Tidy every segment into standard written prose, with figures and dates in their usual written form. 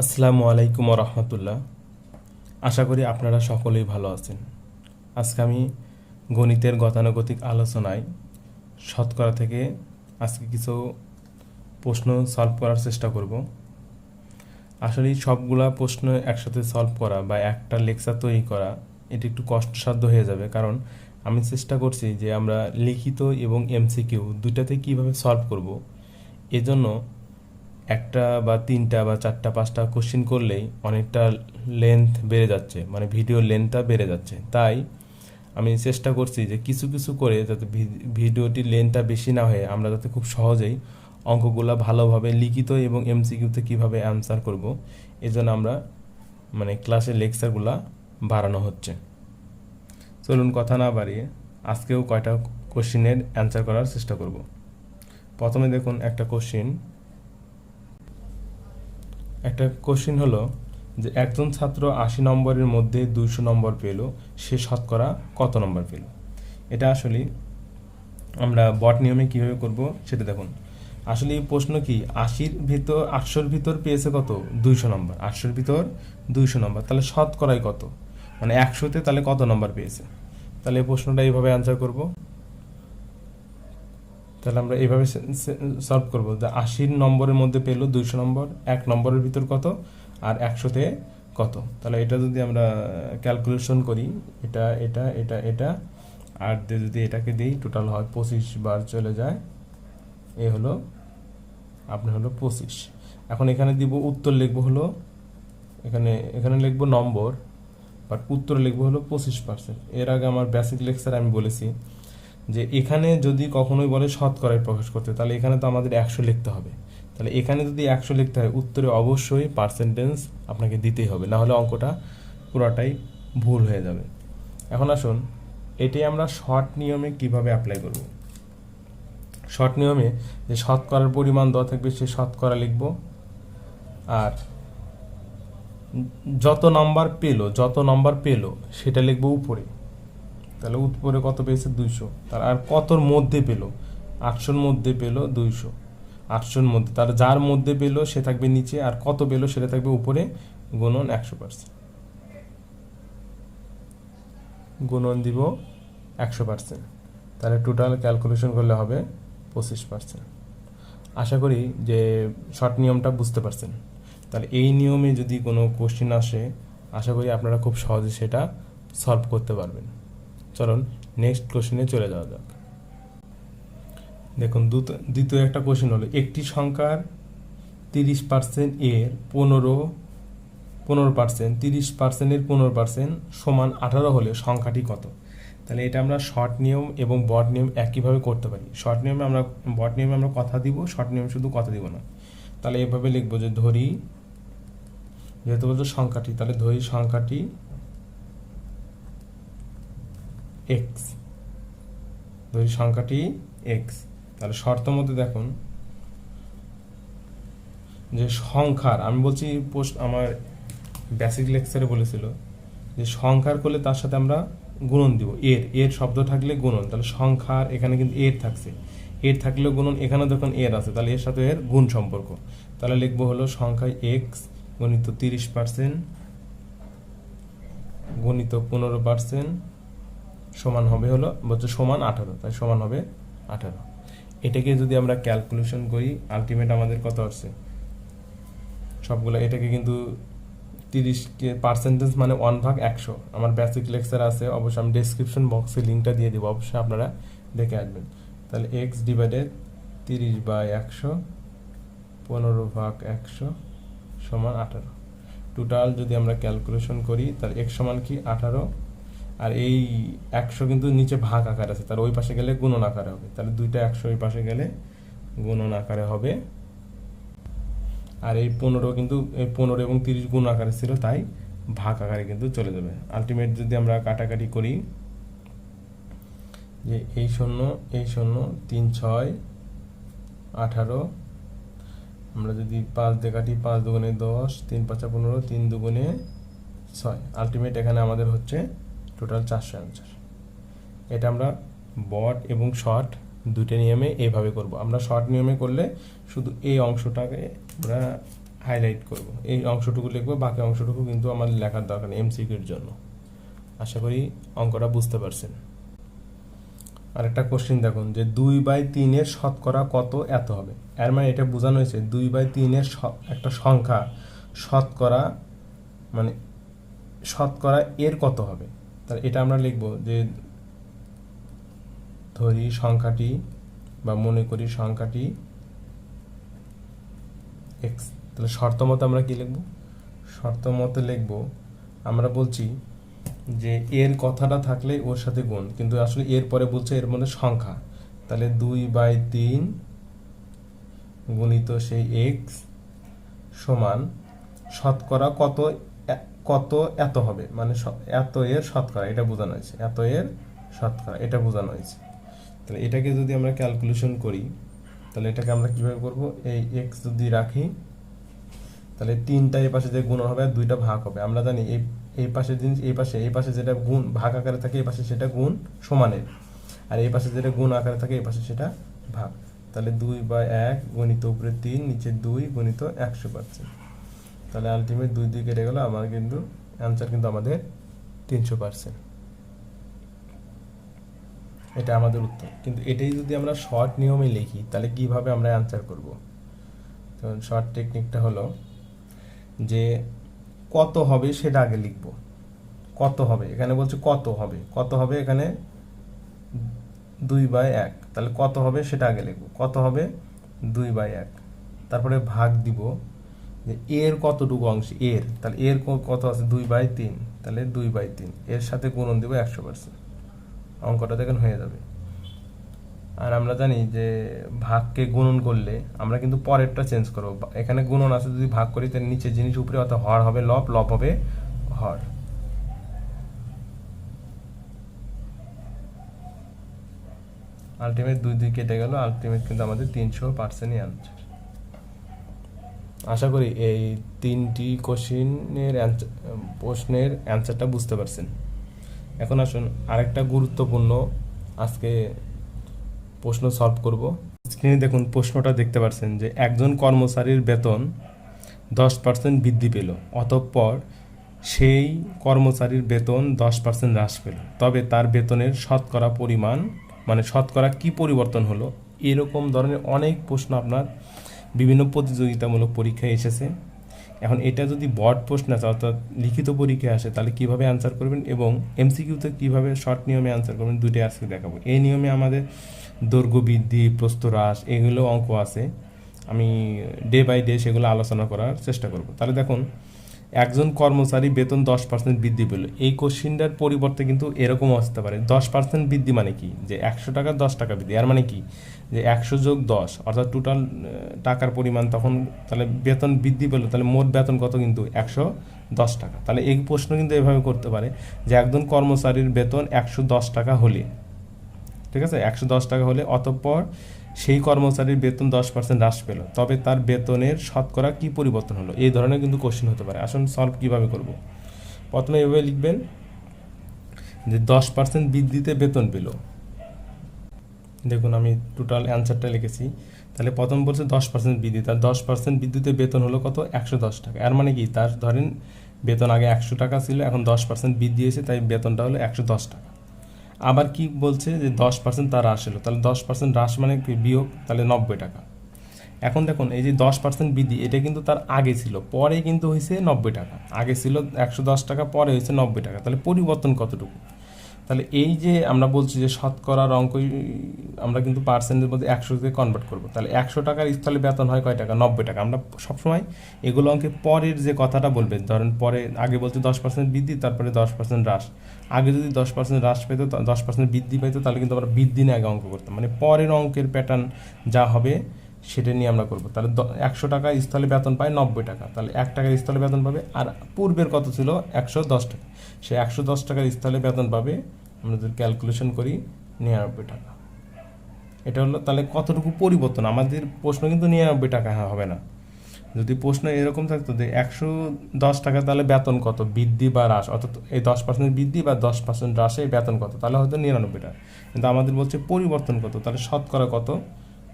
আসসালামু আলাইকুম রহমতুল্লাহ। আশা করি আপনারা সকলেই ভালো আছেন। আজকে আমি গণিতের গতানুগতিক আলোচনায় শতকরা থেকে আজকে কিছু প্রশ্ন সলভ করার চেষ্টা করব। আসলে সবগুলা প্রশ্ন একসাথে সলভ করা বা একটা লেকচার তৈরি করা এটি একটু কষ্টসাধ্য হয়ে যাবে, কারণ আমি চেষ্টা করছি যে আমরা লিখিত এবং এমসিকিউ দুইটাতে কীভাবে সলভ করব। এজন্য একটা বা তিনটা বা চারটা পাঁচটা কোশ্চেন করলেই অনেকটা লেন্থ বেড়ে যাচ্ছে, মানে ভিডিও লেন্থটা বেড়ে যাচ্ছে। তাই আমি চেষ্টা করছি যে কিছু কিছু করে যাতে ভিডিওটির লেন্থটা বেশি না হয়ে আমরা যাতে খুব সহজেই অঙ্কগুলো ভালোভাবে লিখিত এবং এমসিকিউতে কীভাবে অ্যান্সার করব, এজন্য আমরা মানে ক্লাসের লেকচারগুলো বাড়ানো হচ্ছে। চলুন কথা না বাড়িয়ে আজকেও কয়টা কোশ্চেনের অ্যান্সার করার চেষ্টা করব। প্রথমে দেখুন একটা কোশ্চিন হলো যে একজন ছাত্র ৮০ নম্বরের মধ্যে ২০০ নম্বর পেল, সে শতকরা কত নম্বর পেল। এটা আসলে আমরা বট নিয়মে কিভাবে করব সেটা দেখুন। আসলে এই প্রশ্ন কি ৮০০র ভিতর পেয়েছে কত, ২০০ নম্বর। ৮০০র ভিতর ২০০ নম্বর, তাহলে শতকরাই কত, মানে ১০০তে তাহলে কত নম্বর পেয়েছে। তাহলে এই প্রশ্নটা এইভাবে অ্যান্সার করব। তাহলে আমরা এইভাবে সলভ করবো যে ৮০ নম্বরের মধ্যে পেলো ২০০ নম্বর, ১ নম্বরের ভিতর কত আর ১০০তে কত। তাহলে এটা যদি আমরা ক্যালকুলেশন করি, এটা এটা এটা এটা আর যদি এটাকে দিই, টোটাল হয় ২৫ বার চলে যায়, এ হলো আপনার হলো ২৫। এখন এখানে দিব উত্তর লিখবো হলো এখানে লিখবো নম্বর, বাট উত্তর লিখবো হলো ২৫%। এর আগে আমার বেসিক লেকচারে আমি বলেছি যে এখানে যদি কখনোই বলে শতকরায় প্রকাশ করতে, তাহলে এখানে তো আমাদের ১০০ লিখতে হবে। তাহলে এখানে যদি ১০০ লিখতে হয়, উত্তরে অবশ্যই পার্সেন্টেজ আপনাকে দিতেই হবে, না হলে অঙ্কটা পুরোটাই ভুল হয়ে যাবে। এখন আসুন এটি আমরা শর্ট নিয়মে কিভাবে অ্যাপ্লাই করব। শর্ট নিয়মে যে শতকরার পরিমাণ দেওয়া থাকবে সে শতকরা লিখব, আর যত নাম্বার পেলো সেটা লিখবো উপরে। তাহলে উপরে কত পেয়েছে, ২০০। তার আর কতর মধ্যে পেলো, ৮০০র মধ্যে পেলো ২০০, ৮০০র মধ্যে, তার যার মধ্যে পেলো সে থাকবে নিচে, আর কত পেলো সেটা থাকবে উপরে, গুণন ১০০%, গুণন দিব ১০০%। তাহলে টোটাল ক্যালকুলেশন করলে হবে ২৫%। আশা করি যে শর্ট নিয়মটা বুঝতে পারছেন। তাহলে এই নিয়মে যদি কোনো কোশ্চেন আসে, আশা করি আপনারা খুব সহজে সেটা সলভ করতে পারবেন। চলুন নেক্সট কোশ্চেনে চলে যাওয়া যাক। দেখুন দ্বিতীয় একটা কোশ্চেন হলো একটি সংখ্যার ৩০% এর 15%, 30%-এর 15% সমান 18 হলে সংখ্যাটি কত। তাহলে এটা আমরা শর্ট নিয়ম এবং বট নিয়ম একইভাবে করতে পারি। বট নিয়মে আমরা কথা দিব, শর্ট নিয়মে শুধু কথা দিব না। তাহলে এভাবে লিখবো যে ধরি, যেহেতু বলতো সংখ্যাটি, তাহলে ধরি সংখ্যাটি এক্স, তাহলে শর্ত মধ্যে দেখুন যে সংখ্যার, আমি বলছি আমার বেসিক লেকচারে বলেছিল যে সংখ্যার করলে তার সাথে আমরা গুণন দিব, এর শব্দ থাকলে গুণন। তাহলে সংখ্যার এখানে কিন্তু এর থাকছে, এর থাকলেও গুণন, এখানে যখন এর আছে তাহলে এর সাথে এর গুণ সম্পর্ক। তাহলে লিখবো হলো সংখ্যায় এক্স গণিত 30% গণিত 15% সমান হবে হলো বলছে সমান 18, তাই সমান হবে 18। এটাকে যদি আমরা ক্যালকুলেশন করি, আলটিমেট আমাদের কত আসছে সবগুলো, এটাকে কিন্তু 30% মানে 1/100। আমার বেসিক লেকচার আছে, অবশ্যই আমি ডেসক্রিপশন বক্সে লিঙ্কটা দিয়ে দেবো, অবশ্যই আপনারা দেখে আসবেন। তাহলে এক্স ডিভাইডেড 30/100, 15/100 সমান 18। টোটাল যদি আমরা ক্যালকুলেশন করি তাহলে এক্স সমান কি 18, আর এই 100 কিন্তু নিচে ভাগ আকার আছে, তার ওই পাশে গেলে গুণন আকারে হবে। তাহলে দুইটা 100 ওই পাশে গেলে গুণন আকারে হবে, আর এই 15 কিন্তু এই 15 এবং 30 গুণ আকারে ছিল, তাই ভাগ আকারে কিন্তু চলে যাবে। আলটিমেট যদি আমরা কাটাকাটি করি যে এই 0 3 6 18, আমরা যদি 5 দিয়ে কাটি, 5 দুগুণে 10, 3 5 15, 3 দুগুণে 6, আলটিমেট এখানে আমাদের হচ্ছে টোটাল 400 অ্যান্সার। এটা আমরা বট এবং শর্ট দুটো নিয়মে এইভাবে করব। আমরা শর্ট নিয়মে করলে শুধু এই অংশটাকে আমরা হাইলাইট করব, এই অংশটুকু লিখবো, বাকি অংশটুকু কিন্তু আমার লেখার দরকার নেই এমসিকিউর জন্য। আশা করি অঙ্কটা বুঝতে পারছেন। আরেকটা কোশ্চেন দেখুন যে 2/3 শতকরা কত এত হবে। এর মানে এটা বোঝানো হয়েছে 2/3 একটা সংখ্যা শতকরা মানে শতকরা এর কত হবে। তাহলে এটা আমরা লিখব যে ধরি সংখ্যাটি বা মনে করি সংখ্যাটি এক্স। তাহলে শর্ত মতে আমরা কি লিখব? শর্ত মতে লিখব আমরা বলছি যে এর কথাটা থাকলে ওর সাথে গুণ, কিন্তু আসলে এর পরে বলছে এর মধ্যে সংখ্যা। তাহলে 2/3 গুণিত সেই এক্স সমান শতকরা কত কত এত হবে, মানে এত এর শতকরা, এটা বোঝানো হয়েছে, এত এর শতকরা এটা বোঝানো হয়েছে। তাহলে এটাকে যদি আমরা ক্যালকুলেশন করি তাহলে এটাকে আমরা কিভাবে করব? এই এক্স যদি রাখি তাহলে 3টা এই পাশে যে গুণ হবে আর 2টা ভাগ হবে। আমরা জানি এই পাশের জিনিস এই পাশে যেটা গুণ ভাগ আকারে থাকে এই পাশে সেটা গুণ সমানের, আর এই পাশে যেটা গুণ আকারে থাকে এই পাশে সেটা ভাগ। তাহলে 2/1 গুণিত উপরে 3 নিচে 2 গুণিত 100%। তাহলে আলটিমেট 2 কেটে গেল, আমার কিন্তু অ্যান্সার কিন্তু আমাদের 300%। এটা আমাদের উত্তর। কিন্তু এটাই যদি আমরা শর্ট নিয়মে লিখি তাহলে কিভাবে আমরা অ্যান্সার করব? তো শর্ট টেকনিকটা হলো যে কত হবে সেটা আগে লিখব। কত হবে এখানে বলছে কত হবে এখানে 2/1, তাহলে কত হবে সেটা আগে লিখব। কত হবে 2/1, তারপরে ভাগ দিব যে এর কতটুকু অংশ এর, তাহলে এর কত আছে 2/3, তাহলে 2/3 এর সাথে গুণন দিব 100%। অঙ্কটা দেখেন হয়ে যাবে। আর আমরা জানি যে ভাগকে গুণন করলে আমরা কিন্তু পরেরটা চেঞ্জ করব। এখানে গুণন আছে, যদি ভাগ করি তাহলে নিচের জিনিস উপরে, অর্থাৎ হর হবে লব, লব হবে হর। আলটিমেট 2 কেটে গেল, আলটিমেট কিন্তু আমাদের 300%ই আনসার। আশা করি এই 3টি প্রশ্নের অ্যান্সারটা বুঝতে পারছেন। এখন আসুন আরেকটা গুরুত্বপূর্ণ আজকে প্রশ্ন সলভ করব। স্ক্রিনে দেখুন প্রশ্নটা দেখতে পাচ্ছেন যে একজন কর্মচারীর বেতন 10% বৃদ্ধি পেল, অতঃপর সেই কর্মচারীর বেতন 10% হ্রাস পেল, তবে তার বেতনের শতকরা পরিমাণ মানে শতকরা কি পরিবর্তন হলো। এরকম ধরনের অনেক প্রশ্ন আপনার বিভিন্ন প্রতিযোগিতামূলক পরীক্ষায় এসেছে। এখন এটা যদি বোর্ড প্রশ্ন আছে অর্থাৎ লিখিত পরীক্ষায় আসে তাহলে কিভাবে অ্যান্সার করবেন এবং এমসিকিউতে কিভাবে শর্ট নিয়মে অ্যান্সার করবেন, দুটোই আজকে দেখাবো। এই নিয়মে আমাদের দৈর্ঘ্য বৃদ্ধি, প্রস্থ হ্রাস এগুলো অঙ্ক আছে, আমি ডে বাই ডে সেগুলো আলোচনা করার চেষ্টা করব। তাহলে দেখুন একজন কর্মচারী বেতন 10% বৃদ্ধি পেল, এই কোশ্চিনটার পরিবর্তে কিন্তু এরকম আসতে পারে 10% বৃদ্ধি মানে কি, যে 100 টাকা 10 টাকা বৃদ্ধি, আর মানে কি যে 100 যোগ 10 অর্থাৎ টোটাল টাকার পরিমাণ, তখন তাহলে বেতন বৃদ্ধি পেল, তাহলে মোট বেতন কত, কিন্তু 110 টাকা। তাহলে এই প্রশ্ন কিন্তু এভাবে করতে পারে যে একজন কর্মচারীর বেতন 110 টাকা হলে, ঠিক আছে, 110 টাকা হলে অতঃপর সেই কর্মচারীর বেতন 10% হ্রাস পেল, তবে তার বেতনের শতকরা কি পরিবর্তন হলো। এই ধরনের কিন্তু কোশ্চেন হতে পারে। আসুন সলভ কিভাবে করব। প্রথমে এভাবে লিখবেন যে 10% বৃদ্ধিতে বেতন পেল। দেখুন আমি টোটাল অ্যান্সারটা লিখেছি। তাহলে প্রথম বলছে 10% বৃদ্ধি, তার 10% বৃদ্ধিতে বেতন হলো কত, 110 টাকা। আর মানে কি, তার ধরেন বেতন আগে 100 টাকা ছিল, এখন 10% বৃদ্ধি হয়েছে, তাই বেতনটা হলো 110 টাকা। আবার কি বলছে যে 10% তার হ্রাস হলো, তাহলে 10% হ্রাস মানে কি, বিয়োগ, তাহলে 90 টাকা। এখন দেখুন এই যে 10% বৃদ্ধি এটা কিন্তু তার আগে ছিল, পরে কিন্তু হয়েছে 90 টাকা। আগে ছিল 110 টাকা, পরে হয়েছে 90 টাকা, তাহলে পরিবর্তন কতটুকু। তাহলে এই যে আমরা বলছি যে শতকরার অঙ্কই আমরা কিন্তু পার্সেন্টের মধ্যে 100-তে কনভার্ট করবো। তাহলে 100 টাকার স্থলে বেতন হয় কয় টাকা, 90 টাকা। আমরা সবসময় এগুলো অঙ্কে পরের যে কথাটা বলবে, ধরেন পরে আগে বলছে 10% বৃদ্ধি, তারপরে 10% হ্রাস। আগে যদি 10% হ্রাস পেতো, 10% বৃদ্ধি পেতো, তাহলে কিন্তু আমরা বৃদ্ধি নিয়ে আগে অঙ্ক করতাম, মানে পরের অঙ্কের প্যাটার্ন যা হবে সেটা নিয়ে আমরা করবো। তাহলে 100 টাকা স্থলে বেতন পায় 90 টাকা, তাহলে 1 টাকার স্থলে বেতন পাবে। আর পূর্বের কত ছিল, 110 টাকা, সে 110 টাকার স্থলে বেতন পাবে, আমরা যদি ক্যালকুলেশন করি 99 টাকা। এটা হলো তাহলে কতটুকু পরিবর্তন। আমাদের প্রশ্ন কিন্তু 99 টাকা হবে না। যদি প্রশ্ন এরকম থাকতো যে 110 টাকা, তাহলে বেতন কত, বৃদ্ধি বা হ্রাস, অর্থাৎ এই 10% বৃদ্ধি বা 10% হ্রাসে বেতন কত, তাহলে হয়তো 99 টাকা। কিন্তু আমাদের বলছে পরিবর্তন কত, তাহলে শতকরা কত,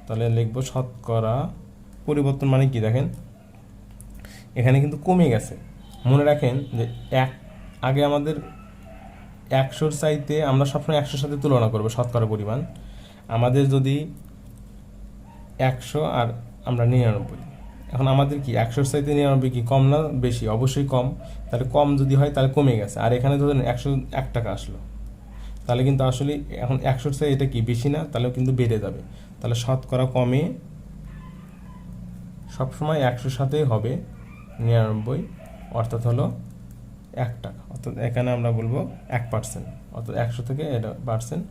তাহলে লিখবো শতকরা পরিবর্তন মানে কি, দেখেন এখানে কিন্তু কমে গেছে। মনে রাখেন যে আগে আমাদের 100-র চাইতে আমরা সবসময় 100-র সাথে তুলনা করবো শতকরা পরিমাণ। আমাদের যদি 100 আর আমরা 99, এখন আমাদের কি 100-র চাইতে 99 কি কম না বেশি? অবশ্যই কম। তাহলে কম যদি হয় তাহলে কমে গেছে। আর এখানে ধরেন 101 টাকা আসলো, তাহলে কিন্তু আসলে এখন 100-র চাই এটা কি বেশি না? তাহলেও কিন্তু বেড়ে যাবে। তাহলে শতকরা কমে সবসময় 100-র সাথেই হবে 99, অর্থাৎ হলো 1 টাকা। অর্থাৎ এখানে আমরা বলবো 1%, অর্থাৎ 100 থেকে এটা পার্সেন্ট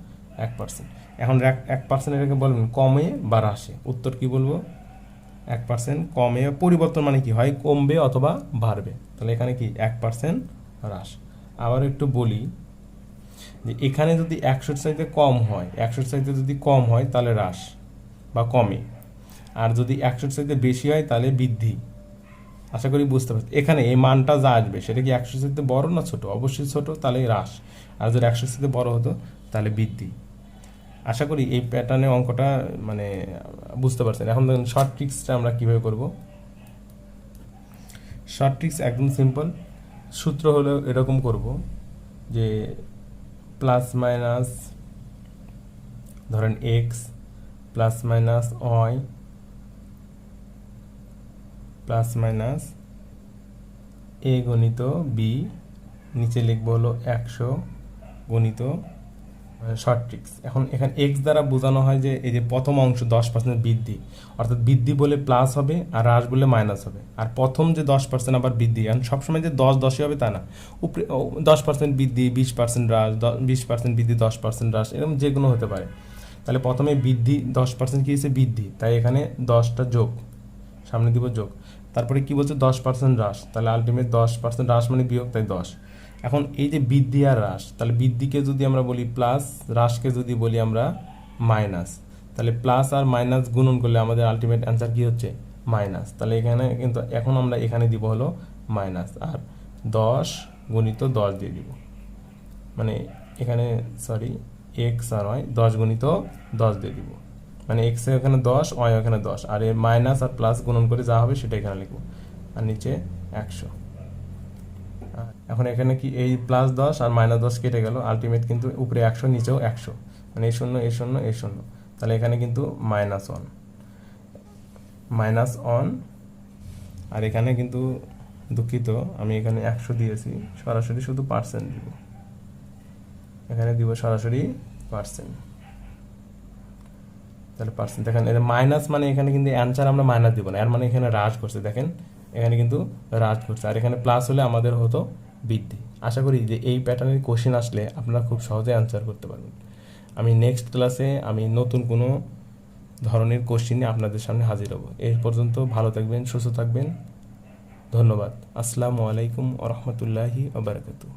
1%। এখন 1% এটাকে বলবেন কমে বা হ্রাসে। উত্তর কি বলবো? 1% কমে, পরিবর্তন মানে কি হয়? কমবে অথবা বাড়বে। তাহলে এখানে কি 1% হ্রাস। আবার একটু বলি যে এখানে যদি 100-র চাইতে কম হয়, 100-র চাইতে যদি কম হয় তাহলে হ্রাস বা কমে, আর যদি 100-র চাইতে বেশি হয় তাহলে বৃদ্ধি। আশা করি বুঝতে পারছি। এখানে এই মানটা যা আসবে সেটা কি 100-র চাইতে বড় না ছোট? অবশ্যই ছোট, তাহলে হ্রাস। আর যদি 100-র চাইতে বড় হতো তাহলে বৃদ্ধি। আশা করি এই প্যাটার্নে অঙ্কটা মানে বুঝতে পারছেন। এখন দেখুন শর্ট ট্রিক্সটা আমরা কীভাবে করব। শর্ট ট্রিক্স একদম সিম্পল। সূত্র হলো এরকম করব যে প্লাস মাইনাস ধরেন x plus minus y plus minus a গণিত বি, নিচে লিখবো হলো 100 গণিত শর্ট ট্রিক্স। এখন এখানে এক্স দ্বারা বোঝানো হয় যে এই যে প্রথম অংশ 10% বৃদ্ধি, অর্থাৎ বৃদ্ধি বলে প্লাস হবে আর হ্রাস বলে মাইনাস হবে। আর প্রথম যে 10% আবার বৃদ্ধি, কারণ সবসময় যে 10-10ই হবে তা না। উপরে 10% বৃদ্ধি 20% হ্রাস, 20% বৃদ্ধি 10% হ্রাস, এরকম যে কোনো হতে পারে। তাহলে প্রথমে বৃদ্ধি 10% কী হয়েছে? বৃদ্ধি, তাই এখানে 10টা যোগ, সামনে দিব যোগ। তারপরে কি বলছে? 10% হ্রাস, তাহলে আলটিমেট 10% হ্রাস মানে বিয়োগ, তাই 10। এখন এই যে বৃদ্ধি আর হ্রাস, তাহলে বৃদ্ধিকে যদি আমরা বলি প্লাস, হ্রাসকে যদি বলি আমরা মাইনাস, তাহলে প্লাস আর মাইনাস গুণন করলে আমাদের আলটিমেট অ্যান্সার কি হচ্ছে? মাইনাস। তাহলে এখানে কিন্তু এখন আমরা এখানে দিব হলো মাইনাস, আর 10 গুণিত 10 দিয়ে দিব, মানে এখানে সরি এক্স আর ওয়াই 10 গুণিত 10 দিয়ে দিব, মানে এক্স এখানে 10, ওয়াই এখানে 10, আর এই মাইনাস আর প্লাস গুণন করে যা হবে সেটা এখানে লিখবো, আর নিচে 100। এখন এখানে কি এই প্লাস 10 আর মাইনাস 10 কেটে গেল, আলটিমেট কিন্তু উপরে 100 নিচেও 100, মানে এই শূন্য এই শূন্য এই শূন্য, তাহলে এখানে কিন্তু -1, আর এখানে কিন্তু দুঃখিত আমি এখানে 100 দিয়েছি, সরাসরি শুধু পার্সেন্ট দিব, এখানে দিব সরাসরি পার্সেন্ট। তাহলে পার্সেন্ট দেখেন, এটা মাইনাস মানে এখানে কিন্তু অ্যান্সার আমরা মাইনাস দিব না, এর মানে এখানে হ্রাস করছে। দেখেন এখানে কিন্তু হ্রাস করছে, আর এখানে প্লাস হলে আমাদের হতো বৃদ্ধি। আশা করি যে এই প্যাটার্নের কোশ্চেন আসলে আপনারা খুব সহজে অ্যান্সার করতে পারবেন। আমি নেক্সট ক্লাসে আমি নতুন কোনো ধরনের কোশ্চেন নিয়ে আপনাদের সামনে হাজির হব। এই পর্যন্ত ভালো থাকবেন, সুস্থ থাকবেন। ধন্যবাদ। আসসালামু আলাইকুম ওয়া রাহমাতুল্লাহি ওয়া বারাকাতুহু।